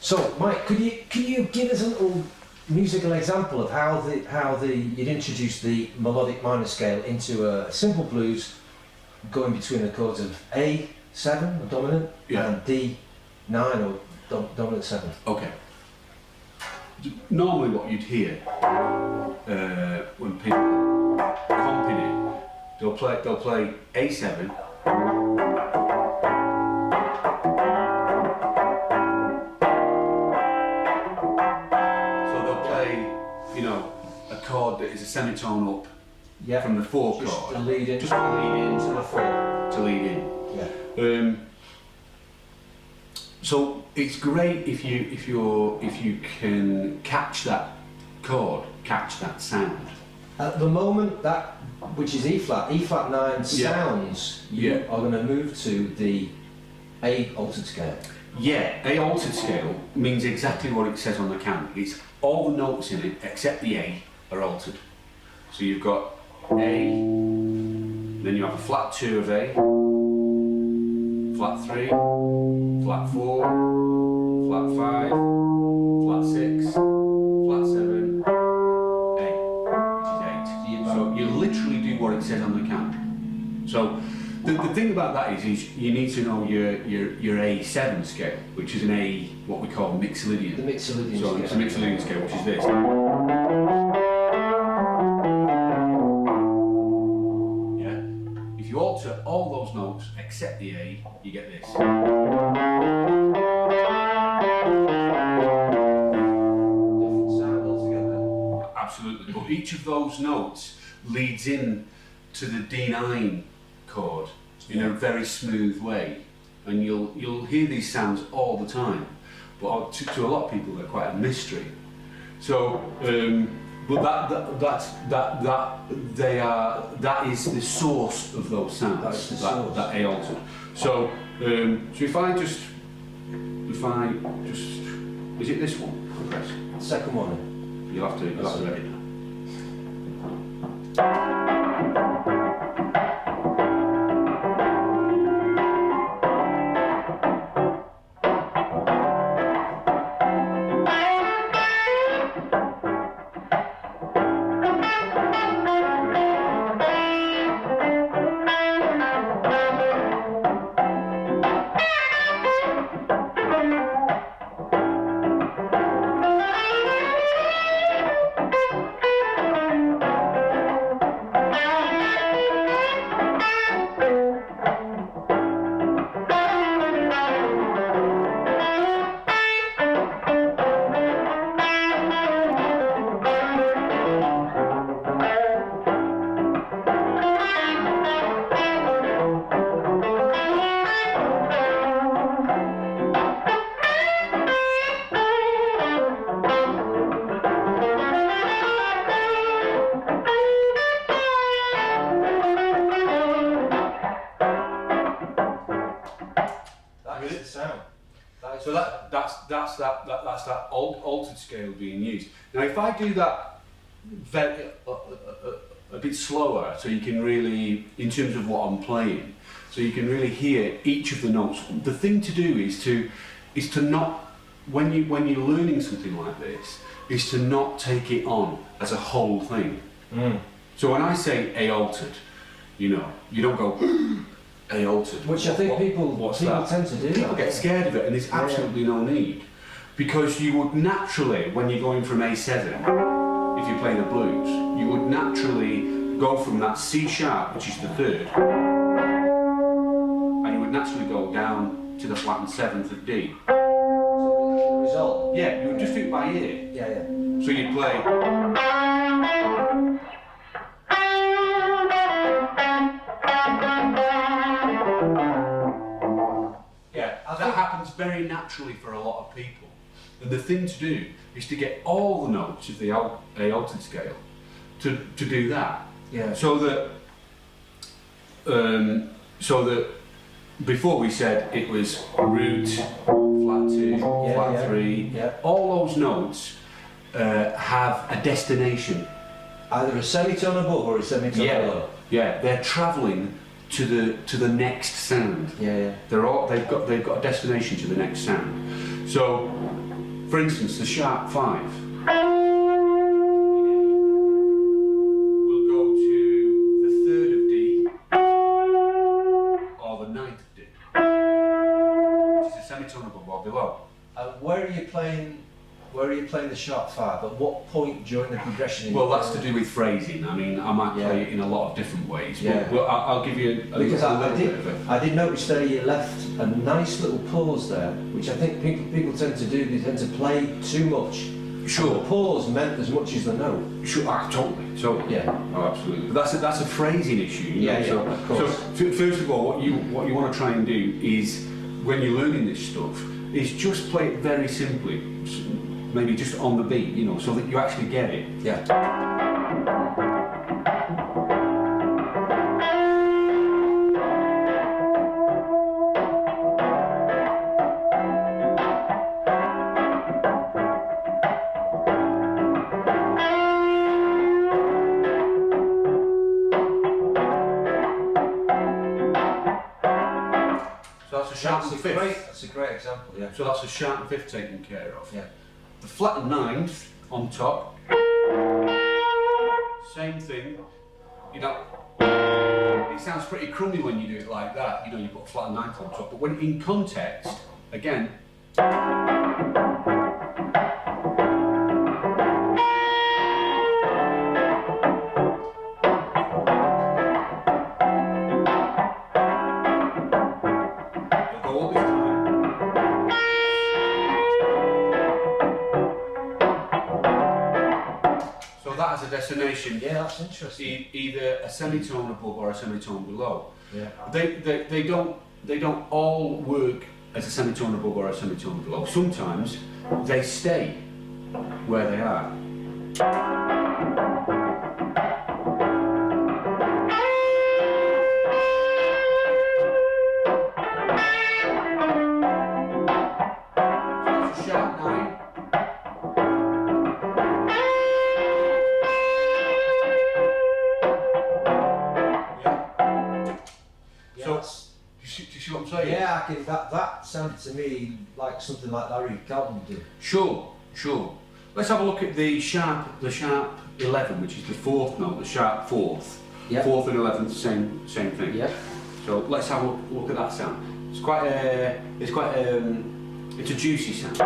So, Mike, can you give us a little musical example of how you'd introduce the melodic minor scale into a simple blues, going between the chords of A7, or dominant, and D9 or dominant 7. Okay. Normally, what you'd hear when people accompany, they'll play A7. Chord that is a semitone up from the 4 chord. Just to lead in. Just to lead into the 4. To lead in. Yeah. So it's great if you can catch that chord, catch that sound. At the moment, that which is E flat 9 sounds, you are going to move to the A altered scale. Yeah, A altered scale means exactly what it says on the can. It's all the notes in it except the A are altered. So you've got A, then you have a flat 2 of A, flat 3, flat 4, flat 5, flat 6, flat 7, A, which is 8. So you literally do what it says on the can. So the thing about that is you need to know your A7 scale, which is an A, what we call mixolydian. The mixolydian scale. So it's a mixolydian scale, which is this. If you alter all those notes except the A, you get this. Different sound altogether. Absolutely, but each of those notes leads in to the D9 chord in a very smooth way, and you'll hear these sounds all the time, but to a lot of people they're quite a mystery. So. But that is the source of those sounds. That A altered. So if I just is it this one? Press. Second one. You'll have to let it know. So that's that altered scale being used. Now, if I do that a bit slower, so you can really, in terms of what I'm playing, so you can really hear each of the notes. The thing to do is to not, when you're learning something like this, is to not take it on as a whole thing. So when I say A altered, you don't go A altered. Which I think people tend to do. People get scared of it, and there's absolutely no need. Because you would naturally, when you're going from A7, if you play the blues, you would naturally go from that C sharp, which is the 3rd, and you would naturally go down to the flattened 7th of D. So the result? Yeah, you would just do it by ear. Yeah. So you'd play. That happens very naturally for a lot of people. And the thing to do is to get all the notes of the A altered scale to do that. Yeah. So that before we said it was root, flat 2, flat 3. Yeah. All those notes have a destination. Either a semitone above or a semitone below. Yeah, they're travelling to the next sound. Yeah. They've got a destination to the next sound. So For instance, the sharp 5 will go to the 3rd of D or the 9th of D, which is a semitone above or below. Where are you playing? Where are you playing the sharp 5? At what point during the progression? Well, that's to do with phrasing. I mean, I might play it in a lot of different ways. Yeah. But I'll give you a Because little bit of it. I did notice there you left a nice little pause there, which I think people tend to do. They tend to play too much. Sure. The pause meant as much as the note. Sure, totally. So Yeah. oh, absolutely. But that's a phrasing issue. You know? Yeah, so, of course. So first of all, what you want to try and do is, when you're learning this stuff, is just play it very simply, maybe just on the beat, you know, so that you actually get it. Yeah. So that's a sharp and fifth. That's a great example. Yeah. So that's a sharp and fifth taken care of. Yeah. The flat and 9th on top, same thing. You know, it sounds pretty crummy when you do it like that. You know, you put a flat and 9th on top, but when in context, again. You'll go all this time. So that has a destination. Yeah, that's interesting. Either a semitone above or a semitone below. Yeah. They don't all work as a semitone above or a semitone below. Sometimes they stay where they are. So that's a sharp 9. Yeah, So- that's- Do you see what I'm saying? yeah, I can. That sounded to me like something like Larry Carlton did. Sure. Let's have a look at the sharp 11, which is the 4th note, the sharp 4th. Yeah. 4th and 11th, same thing. Yeah. So let's have a look at that sound. It's a juicy sound.